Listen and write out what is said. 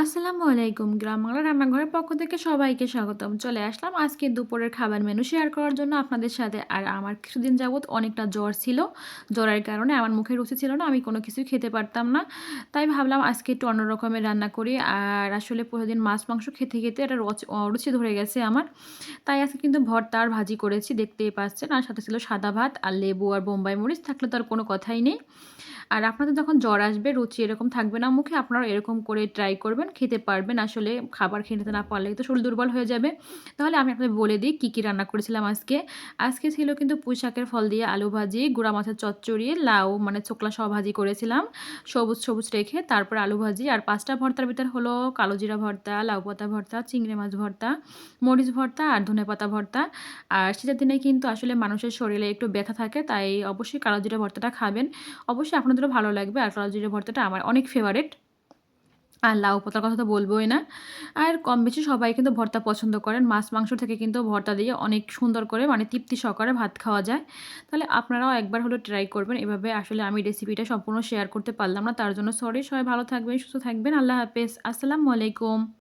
আসসালামু আলাইকুম। গ্রাম বাংলা রান্নাঘরের পক্ষ থেকে সবাইকে স্বাগতম। চলে আসলাম আজকে দুপুরের খাবার মেনু শেয়ার করার জন্য আপনাদের সাথে। আর আমার কিছুদিন যাবৎ অনেকটা জ্বর ছিল। জ্বরের কারণে আমার মুখে রুচি ছিল না। আমি কোনো কিছুই খেতে পারতাম না। তাই ভাবলাম আজকে একটু অন্য রকমের রান্না করি। আর আসলে প্রতিদিন মাছ, মাংস খেতে, খেতে একটা অরুচি ধরে গেছে আমার। তাই আজকে কিন্তু ভর্তা আর ভাজি করেছি দেখতেই পাচ্ছেন। আর সাথে ছিল সাদা ভাত আর লেবু আর বোম্বাই মরিচ থাকলে তো আর কোনো কথাই নেই। আর আপনাদের যখন জ্বর আসবে, রুচি এরকম থাকবে না মুখে, আপনারাও এরকম করে ট্রাই করবেন, খেতে পারবেন। আসলে খাবার খেতে না পারলেই তো শরীর দুর্বল হয়ে যাবে। তাহলে আমি আপনাদের বলে দিই কী, কী রান্না করেছিলাম আজকে। আজকে ছিল কিন্তু পুঁই শাকের ফল দিয়ে আলু ভাজি, গুঁড়া মাছের চচ্চড়ি, লাউ মানে চোকলা সহ ভাজি করেছিলাম, সবুজ, সবুজ রেখে। তারপরে আলু ভাজি আর ৫ টা ভর্তার ভিতর হলো কালো জিরা ভর্তা, লাউ পাতা ভর্তা, চিংড়ি মাছ ভর্তা, মরিচ ভর্তা আর ধনেপাতা ভর্তা। আর শীতের দিনে কিন্তু আসলে মানুষের শরীরে একটু ব্যথা থাকে, তাই অবশ্যই কালো জিরা ভর্তাটা খাবেন। অবশ্যই আপনাদেরও ভালো লাগবে। আর কালো জিরা ভর্তাটা আমার অনেক ফেভারেট। আর লাউ পাতার কথা তো বলবোই না। আর কম বেশি সবাই কিন্তু ভর্তা পছন্দ করেন। মাছ, মাংস থেকে কিন্তু ভর্তা দিয়ে অনেক সুন্দর করে মানে তৃপ্তি সহকারে ভাত খাওয়া যায়। তাহলে আপনারাও একবার হলেও ট্রাই করবেন। এভাবে আসলে আমি রেসিপিটা সম্পূর্ণ শেয়ার করতে পারলাম না। তার জন্য সরি। সবাই ভালো থাকবেন, সুস্থ থাকবেন। আল্লাহ হাফেজ। আসসালামু আলাইকুম।